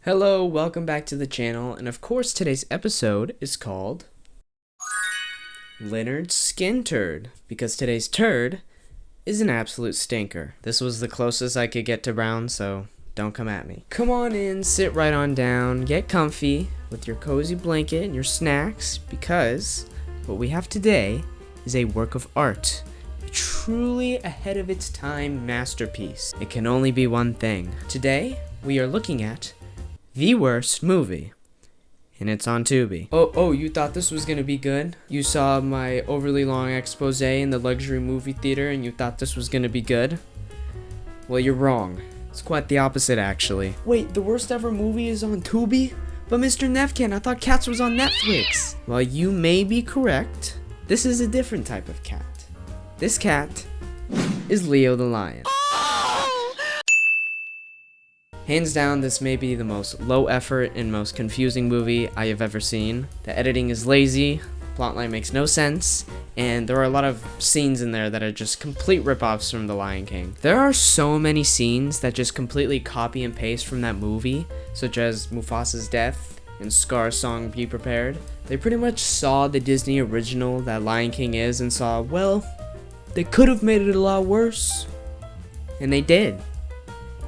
Hello, welcome back to the channel, and of course today's episode is called Leonard's Skin Turd, because today's turd is an absolute stinker. This was the closest I could get to brown, so don't come at me. Come on in, sit right on down, get comfy with your cozy blanket and your snacks, because what we have today is a work of art. A truly ahead of its time masterpiece. It can only be one thing. Today, we are looking at the worst movie, and it's on Tubi. Oh, you thought this was gonna be good? You saw my overly long expose in the luxury movie theater and you thought this was gonna be good? Well, you're wrong. It's quite the opposite, actually. Wait, the worst ever movie is on Tubi? But Mr. Nevkin, I thought Cats was on Netflix. Well, you may be correct. This is a different type of cat. This cat is Leo the Lion. Hands down, this may be the most low effort and most confusing movie I have ever seen. The editing is lazy, plotline makes no sense, and there are a lot of scenes in there that are just complete ripoffs from The Lion King. There are so many scenes that just completely copy and paste from that movie, such as Mufasa's death and Scar's song Be Prepared. They pretty much saw the Disney original that Lion King is and saw, well, they could have made it a lot worse. And they did.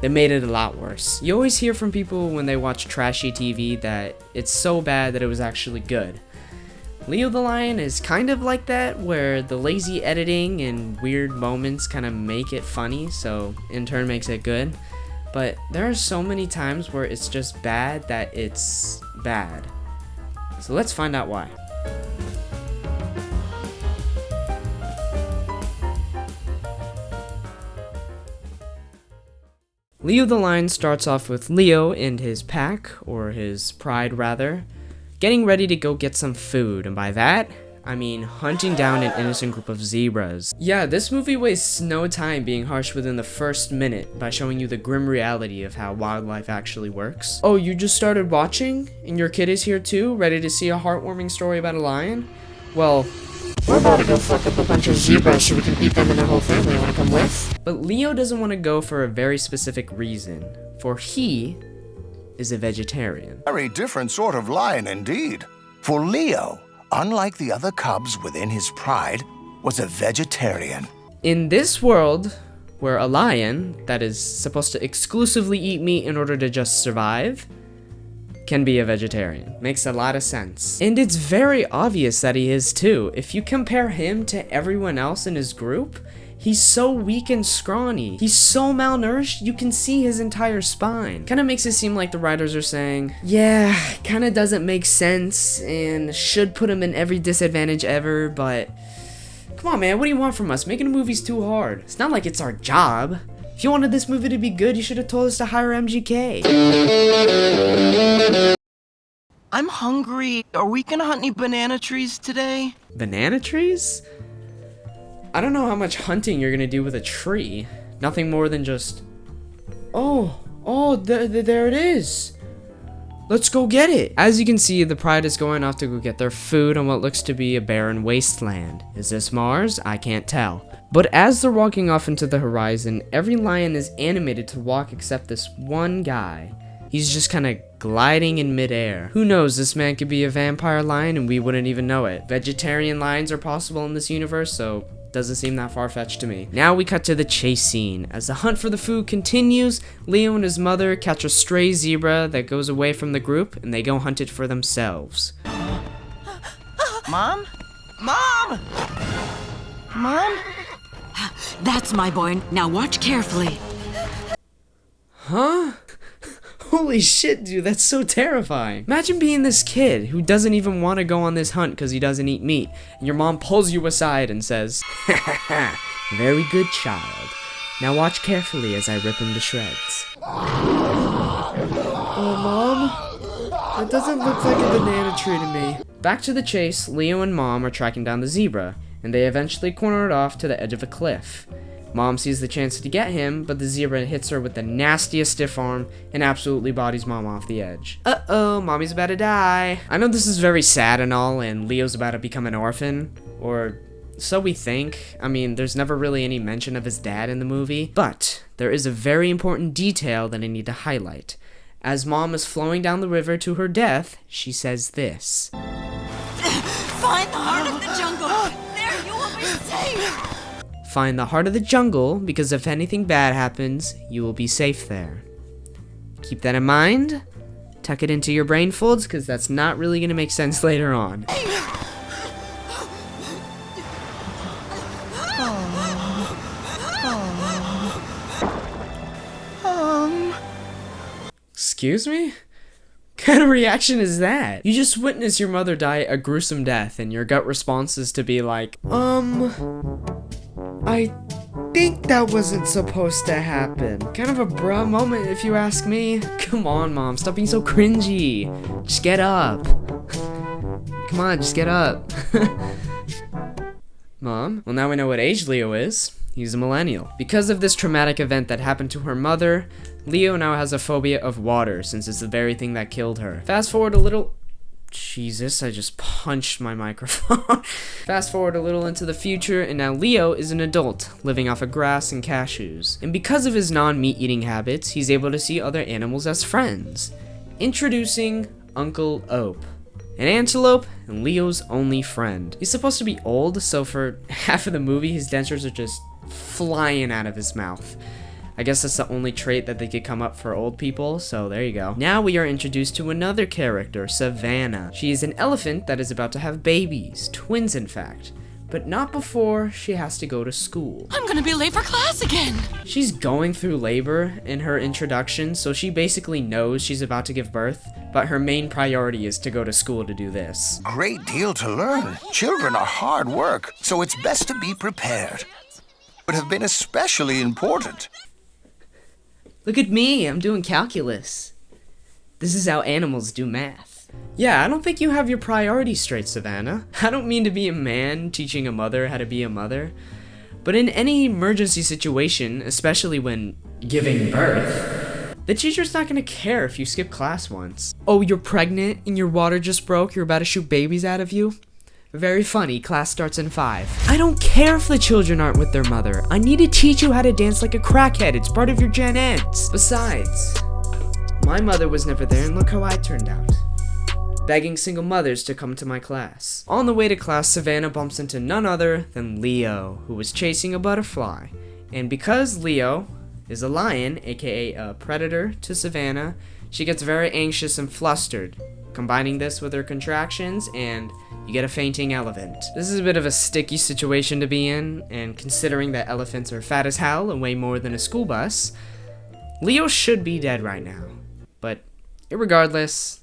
They made it a lot worse. You always hear from people when they watch trashy TV that it's so bad that it was actually good. Leo the Lion is kind of like that, where the lazy editing and weird moments kind of make it funny, so in turn makes it good. But there are so many times where it's just bad that it's bad. So let's find out why. Leo the Lion starts off with Leo and his pack, or his pride rather, getting ready to go get some food, and by that, I mean hunting down an innocent group of zebras. Yeah, this movie wastes no time being harsh within the first minute by showing you the grim reality of how wildlife actually works. Oh, you just started watching? And your kid is here too, ready to see a heartwarming story about a lion? Well, we're about to go fuck up a bunch of zebras so we can eat them and their whole family. Wanna come with? But Leo doesn't want to go for a very specific reason, for he is a vegetarian. Very different sort of lion indeed. For Leo, unlike the other cubs within his pride, was a vegetarian. In this world, where a lion that is supposed to exclusively eat meat in order to just survive can be a vegetarian. Makes a lot of sense. And it's very obvious that he is too. If you compare him to everyone else in his group, he's so weak and scrawny. He's so malnourished, you can see his entire spine. Kinda makes it seem like the writers are saying, yeah, kinda doesn't make sense and should put him in every disadvantage ever, but come on, man, what do you want from us? Making a movie's too hard. It's not like it's our job. If you wanted this movie to be good, you should have told us to hire MGK. I'm hungry. Are we gonna hunt any banana trees today? Banana trees? I don't know how much hunting you're gonna do with a tree. Nothing more than just, there it is. Let's go get it. As you can see, the pride is going off to go get their food on what looks to be a barren wasteland. Is this Mars? I can't tell. But as they're walking off into the horizon, every lion is animated to walk except this one guy. He's just kind of gliding in midair. Who knows, this man could be a vampire lion and we wouldn't even know it. Vegetarian lions are possible in this universe, so doesn't seem that far-fetched to me. Now we cut to the chase scene. As the hunt for the food continues, Leo and his mother catch a stray zebra that goes away from the group and they go hunt it for themselves. Mom? Mom? Mom? That's my boy. Now watch carefully. Huh? Holy shit, dude, that's so terrifying. Imagine being this kid who doesn't even want to go on this hunt because he doesn't eat meat, and your mom pulls you aside and says, ha ha ha, very good child. Now watch carefully as I rip him to shreds. Oh, Mom? That doesn't look like a banana tree to me. Back to the chase, Leo and Mom are tracking down the zebra, and they eventually corner it off to the edge of a cliff. Mom sees the chance to get him, but the zebra hits her with the nastiest stiff arm and absolutely bodies Mom off the edge. Uh-oh, Mommy's about to die. I know this is very sad and all, and Leo's about to become an orphan, or so we think. I mean, there's never really any mention of his dad in the movie, but there is a very important detail that I need to highlight. As Mom is flowing down the river to her death, she says this. Find the heart of the jungle. There you will be safe. Find the heart of the jungle, because if anything bad happens, you will be safe there. Keep that in mind. Tuck it into your brain folds, because that's not really going to make sense later on. Excuse me? What kind of reaction is that? You just witnessed your mother die a gruesome death, and your gut response is to be like, I think that wasn't supposed to happen. Kind of a bruh moment if you ask me. Come on, Mom, stop being so cringy. Just get up. Come on, just get up. Mom? Well, now we know what age Leo is. He's a millennial. Because of this traumatic event that happened to her mother, Leo now has a phobia of water, since it's the very thing that killed her. Fast forward a little... Jesus, I just punched my microphone. Fast forward a little into the future, and now Leo is an adult, living off of grass and cashews. And because of his non-meat eating habits, he's able to see other animals as friends. Introducing Uncle Ope, an antelope and Leo's only friend. He's supposed to be old, so for half of the movie, his dentures are just flying out of his mouth. I guess that's the only trait that they could come up for old people, so there you go. Now we are introduced to another character, Savannah. She is an elephant that is about to have babies, twins in fact, but not before she has to go to school. I'm gonna be late for class again. She's going through labor in her introduction, so she basically knows she's about to give birth, but her main priority is to go to school to do this. Great deal to learn. Children are hard work, so it's best to be prepared. Would have been especially important. Look at me, I'm doing calculus. This is how animals do math. Yeah, I don't think you have your priorities straight, Savannah. I don't mean to be a man teaching a mother how to be a mother, but in any emergency situation, especially when giving birth, the teacher's not gonna care if you skip class once. Oh, you're pregnant and your water just broke, you're about to shoot babies out of you? Very funny, class starts in 5. I don't care if the children aren't with their mother. I need to teach you how to dance like a crackhead. It's part of your Gen Eds. Besides, my mother was never there, and look how I turned out. Begging single mothers to come to my class. On the way to class, Savannah bumps into none other than Leo, who was chasing a butterfly. And because Leo is a lion, aka a predator, to Savannah, she gets very anxious and flustered. Combining this with her contractions, and you get a fainting elephant. This is a bit of a sticky situation to be in, and considering that elephants are fat as hell and weigh more than a school bus, Leo should be dead right now. But irregardless,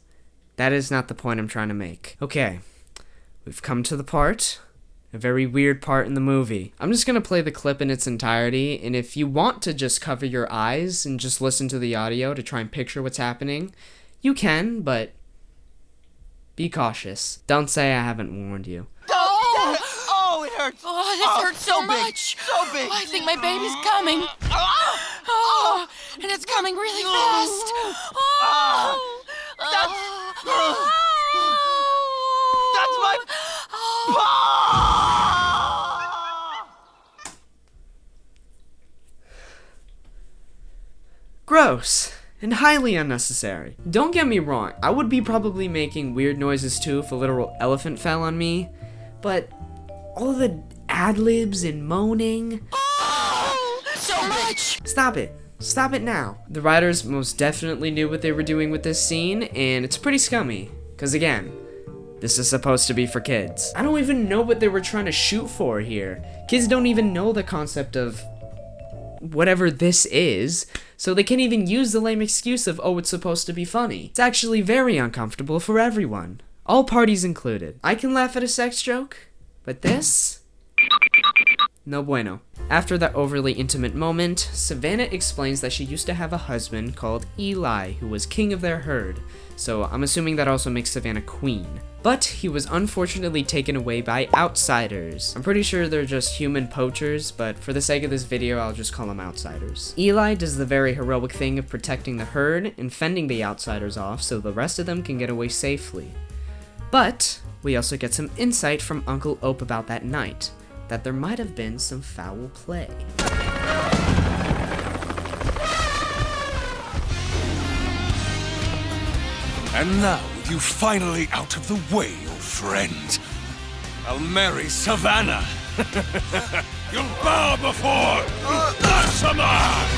that is not the point I'm trying to make. Okay, we've come to the part, a very weird part in the movie. I'm just gonna play the clip in its entirety, and if you want to just cover your eyes and just listen to the audio to try and picture what's happening, you can, but be cautious. Don't say I haven't warned you. Oh, it hurts. Oh, this hurts so big, much. so big. Oh, I think my baby's coming. Oh, and it's coming really fast. Oh, That's my... Gross. And highly unnecessary. Don't get me wrong, I would be probably making weird noises too if a literal elephant fell on me, but all the ad-libs and moaning... so much! Stop it. Stop it now. The writers most definitely knew what they were doing with this scene, and it's pretty scummy. Because again, this is supposed to be for kids. I don't even know what they were trying to shoot for here. Kids don't even know the concept of whatever this is, so they can't even use the lame excuse of, oh, it's supposed to be funny. It's actually very uncomfortable for everyone. All parties included. I can laugh at a sex joke, but this? No bueno. After that overly intimate moment, Savannah explains that she used to have a husband called Eli, who was king of their herd, so I'm assuming that also makes Savannah queen. But he was unfortunately taken away by outsiders. I'm pretty sure they're just human poachers, but for the sake of this video, I'll just call them outsiders. Eli does the very heroic thing of protecting the herd and fending the outsiders off so the rest of them can get away safely. But we also get some insight from Uncle Ope about that night, that there might have been some foul play. And now, with you finally out of the way, old friend, I'll marry Savannah. You'll bow before Asama!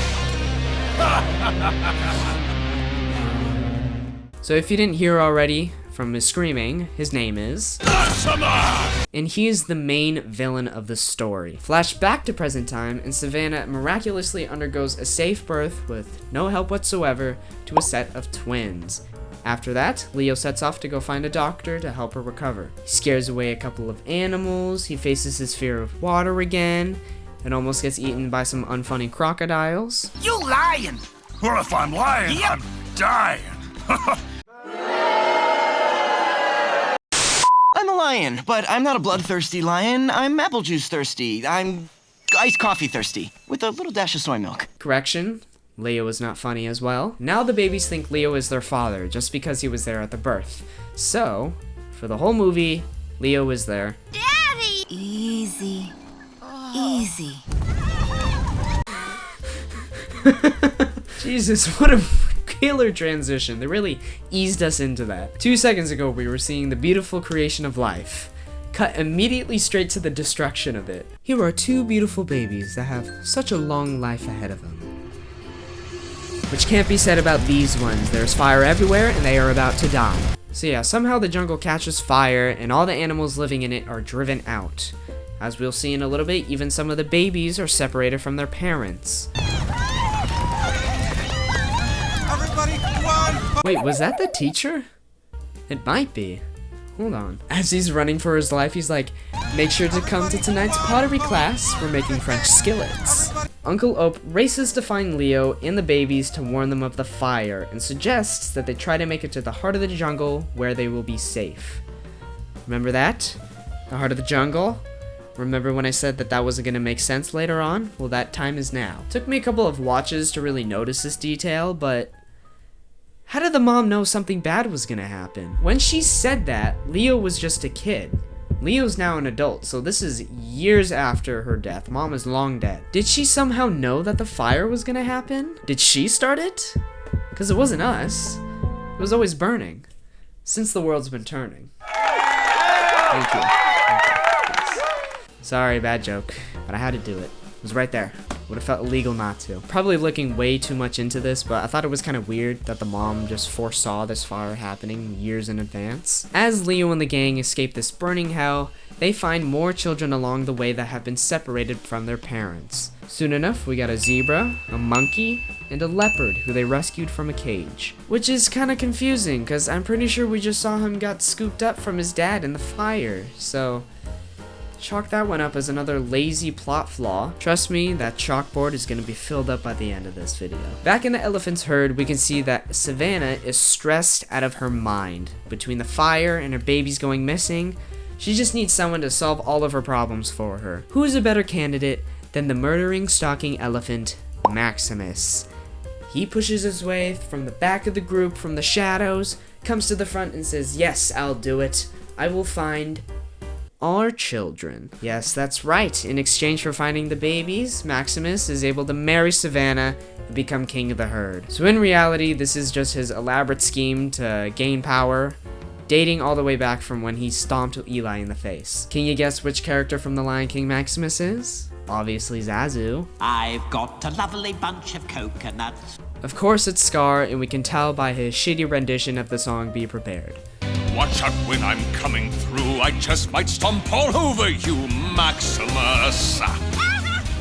So if you didn't hear already from his screaming, his name is Asama! And he is the main villain of the story. Flash back to present time, and Savannah miraculously undergoes a safe birth with no help whatsoever to a set of twins. After that, Leo sets off to go find a doctor to help her recover. He scares away a couple of animals, he faces his fear of water again, and almost gets eaten by some unfunny crocodiles. You lying! Well, if I'm lying, Yep. I'm dying. I'm a lion, but I'm not a bloodthirsty lion. I'm apple juice thirsty. I'm iced coffee thirsty, with a little dash of soy milk. Correction, Leo is not funny as well. Now the babies think Leo is their father just because he was there at the birth. So, for the whole movie, Leo is there. Daddy! Easy. Easy. Jesus, what a killer transition. They really eased us into that. 2 seconds ago, we were seeing the beautiful creation of life. Cut immediately straight to the destruction of it. Here are two beautiful babies that have such a long life ahead of them. Which can't be said about these ones. There's fire everywhere and they are about to die. So yeah, somehow the jungle catches fire and all the animals living in it are driven out. As we'll see in a little bit, even some of the babies are separated from their parents. Everybody, run! Wait, was that the teacher? It might be. Hold on. As he's running for his life, he's like, make sure to come to tonight's pottery class. We're making French skillets. Uncle Ope races to find Leo and the babies to warn them of the fire and suggests that they try to make it to the heart of the jungle where they will be safe. Remember that? The heart of the jungle? Remember when I said that that wasn't going to make sense later on? Well, that time is now. Took me a couple of watches to really notice this detail, but how did the mom know something bad was going to happen? When she said that, Leo was just a kid. Leo's now an adult, so this is years after her death. Mom is long dead. Did she somehow know that the fire was going to happen? Did she start it? Because it wasn't us. It was always burning. Since the world's been turning. Thank you. Sorry, bad joke, but I had to do it. It was right there. Would have felt illegal not to. Probably looking way too much into this, but I thought it was kind of weird that the mom just foresaw this fire happening years in advance. As Leo and the gang escape this burning hell, they find more children along the way that have been separated from their parents. Soon enough, we got a zebra, a monkey, and a leopard who they rescued from a cage. Which is kind of confusing, because I'm pretty sure we just saw him got scooped up from his dad in the fire, so chalk that one up as another lazy plot flaw. Trust me, that chalkboard is going to be filled up by the end of this video. Back in the elephant's herd, we can see that Savannah is stressed out of her mind. Between the fire and her babies going missing, she just needs someone to solve all of her problems for her. Who is a better candidate than the murdering, stalking elephant, Maximus? He pushes his way from the back of the group from the shadows, comes to the front and says, yes, I'll do it. I will find our children. Yes, that's right. In exchange for finding the babies, Maximus is able to marry Savannah and become king of the herd. So in reality, this is just his elaborate scheme to gain power, dating all the way back from when he stomped Eli in the face. Can you guess which character from The Lion King Maximus is? Obviously Zazu. I've got a lovely bunch of coconuts. Of course it's Scar, and we can tell by his shitty rendition of the song Be Prepared. Watch out when I'm coming through. I just might stomp all over you, Maximus.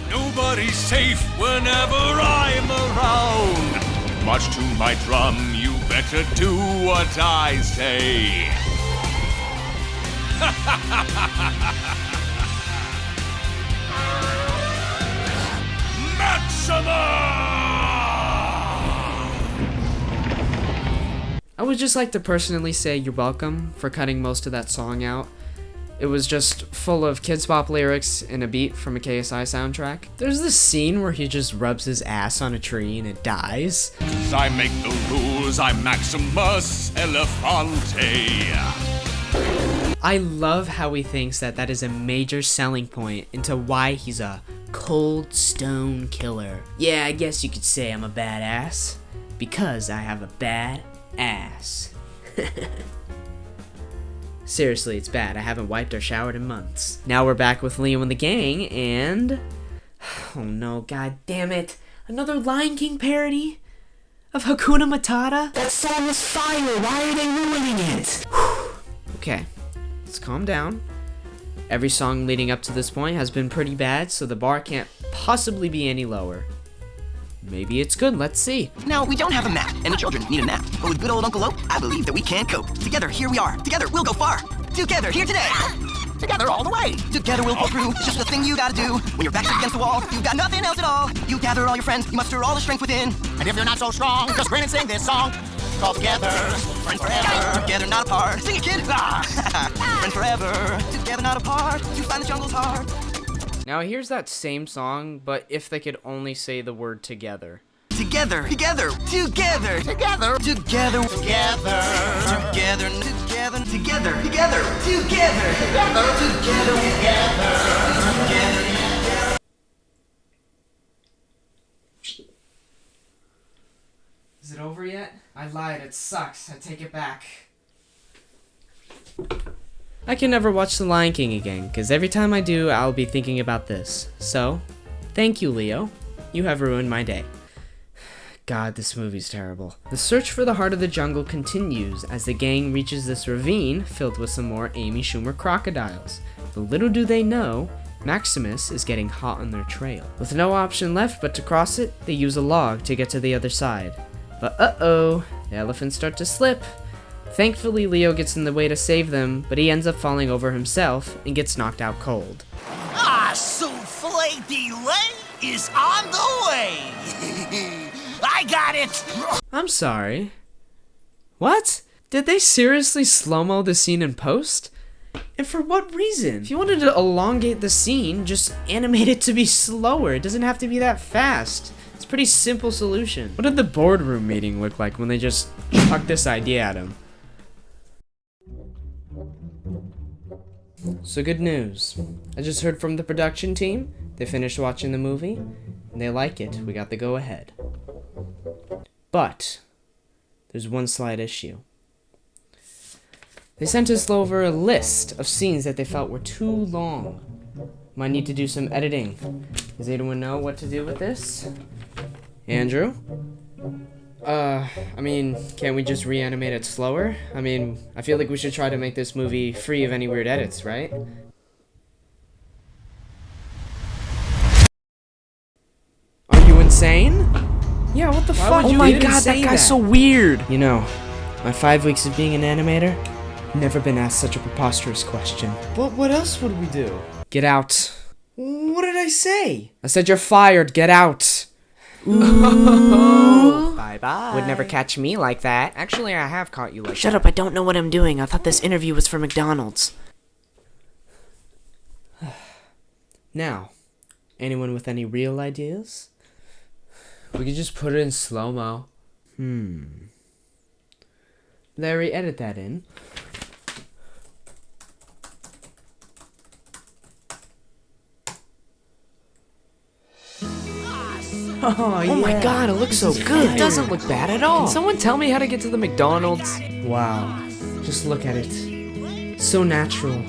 Nobody's safe whenever I'm around. March to my drum, you better do what I say. Maximus! I would just like to personally say you're welcome for cutting most of that song out. It was just full of Kids Bop lyrics and a beat from a KSI soundtrack. There's this scene where he just rubs his ass on a tree and it dies. I make the rules, I'm Maximus Elefante. I love how he thinks that that is a major selling point into why he's a cold stone killer. Yeah, I guess you could say I'm a badass. Because I have a bad ass. Seriously, it's bad. I haven't wiped or showered in months. Now we're back with Leo and the gang, and... oh no, god damn it. Another Lion King parody? Of Hakuna Matata? That song is fire! Why are they ruining it? Okay, let's calm down. Every song leading up to this point has been pretty bad, so the bar can't possibly be any lower. Maybe it's good, let's see. Now, we don't have a map, and the children need a nap. But with good old Uncle Oak, I believe that we can cope. Together, here we are. Together, we'll go far. Together, here today. Together, all the way. Together, we'll pull through. It's just the thing you gotta do. When your back's up against the wall, you've got nothing else at all. You gather all your friends, you muster all the strength within. And if you're not so strong, just grin and sing this song. It's called Together, Friends Forever. Together, not apart. Sing it, kid. Friends forever. Together, not apart. You find the jungle's heart. Now here's that same song, but if they could only say the word together. Together, together, together, together, together, together, together, together, together, together, together, together, together, together. Is it over yet? I lied, it sucks. I take it back. I can never watch The Lion King again, because every time I do, I'll be thinking about this. So, thank you, Leo. You have ruined my day. God, this movie's terrible. The search for the heart of the jungle continues as the gang reaches this ravine filled with some more Amy Schumer crocodiles. But little do they know, Maximus is getting hot on their trail. With no option left but to cross it, they use a log to get to the other side. But uh-oh, the elephants start to slip. Thankfully, Leo gets in the way to save them, but he ends up falling over himself and gets knocked out cold. Souffle delay is on the way. I got it! I'm sorry. What? Did they seriously slow-mo the scene in post? And for what reason? If you wanted to elongate the scene, just animate it to be slower. It doesn't have to be that fast. It's a pretty simple solution. What did the boardroom meeting look like when they just chucked this idea at him? So good news. I just heard from the production team. They finished watching the movie, and they like it. We got the go-ahead. But there's one slight issue. They sent us over a list of scenes that they felt were too long. Might need to do some editing. Does anyone know what to do with this? Andrew? I mean, can't we just reanimate it slower? I mean, I feel like we should try to make this movie free of any weird edits, right? Are you insane? Yeah, what the fuck? Oh my god, that guy's so weird! You know, my 5 weeks of being an animator, never been asked such a preposterous question. But what else would we do? Get out. What did I say? I said you're fired, get out. Bye-bye. Would never catch me like that. Actually, I have caught you like Shut that. up, I don't know what I'm doing. I thought this interview was for McDonald's. Now, anyone with any real ideas? We could just put it in slow-mo. Larry, edit that in. Oh my god, it looks so good. It doesn't look bad at all. Can someone tell me how to get to the McDonald's? Wow, just look at it. So natural.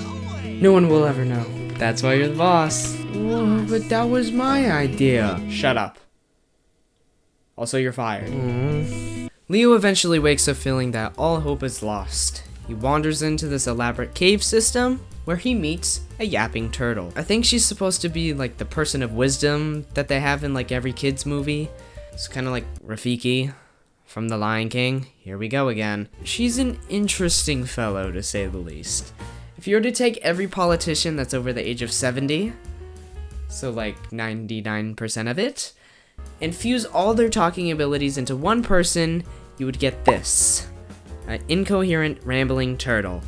No one will ever know. That's why you're the boss. Whoa, but that was my idea. Shut up. Also, you're fired. Leo eventually wakes up feeling that all hope is lost. He wanders into this elaborate cave system where he meets a yapping turtle. I think she's supposed to be like the person of wisdom that they have in like every kid's movie. It's kind of like Rafiki from The Lion King. Here we go again. She's an interesting fellow, to say the least. If you were to take every politician that's over the age of 70, so like 99% of it, and fuse all their talking abilities into one person, you would get this. An incoherent, rambling turtle.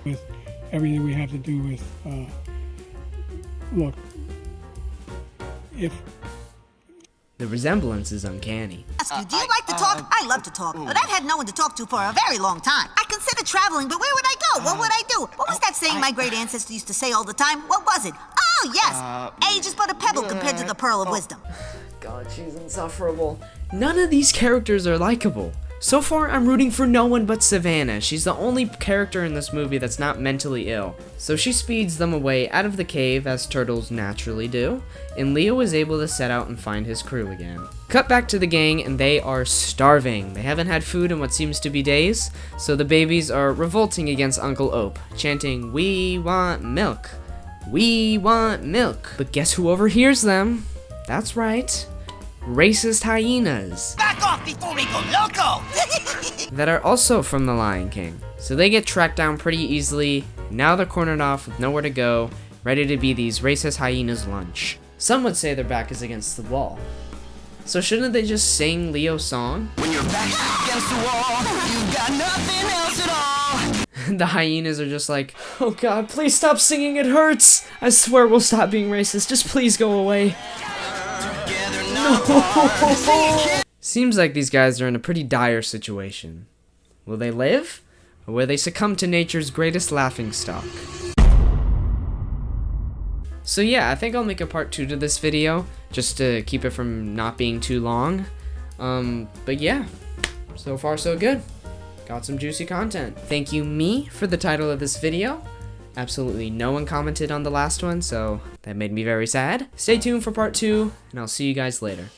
With everything we have to do with, look, if... The resemblance is uncanny. Do you like to talk? I love to talk, but I've had no one to talk to for a very long time. I can consider traveling, but where would I go? What would I do? What was that saying my great ancestor used to say all the time? What was it? Oh, yes! Age is but a pebble compared to the pearl of wisdom. God, she's insufferable. None of these characters are likable. So far, I'm rooting for no one but Savannah. She's the only character in this movie that's not mentally ill. So she speeds them away out of the cave, as turtles naturally do, and Leo is able to set out and find his crew again. Cut back to the gang, and they are starving. They haven't had food in what seems to be days, so the babies are revolting against Uncle Ope, chanting, "We want milk. We want milk." But guess who overhears them? That's right. Racist hyenas. Back off before we go loco! That are also from the Lion King. So they get tracked down pretty easily. Now they're cornered off with nowhere to go, ready to be these racist hyenas' lunch. Some would say their back is against the wall. So shouldn't they just sing Leo's song? When you're back against the wall, you've got nothing else at all. The hyenas are just like, "Oh God, please stop singing, it hurts. I swear we'll stop being racist, just please go away." Seems like these guys are in a pretty dire situation. Will they live? Or will they succumb to nature's greatest laughingstock? So yeah, I think I'll make a part 2 to this video, just to keep it from not being too long. But yeah, so far so good. Got some juicy content. Thank you, me, for the title of this video. Absolutely no one commented on the last one, so that made me very sad. Stay tuned for part 2, and I'll see you guys later.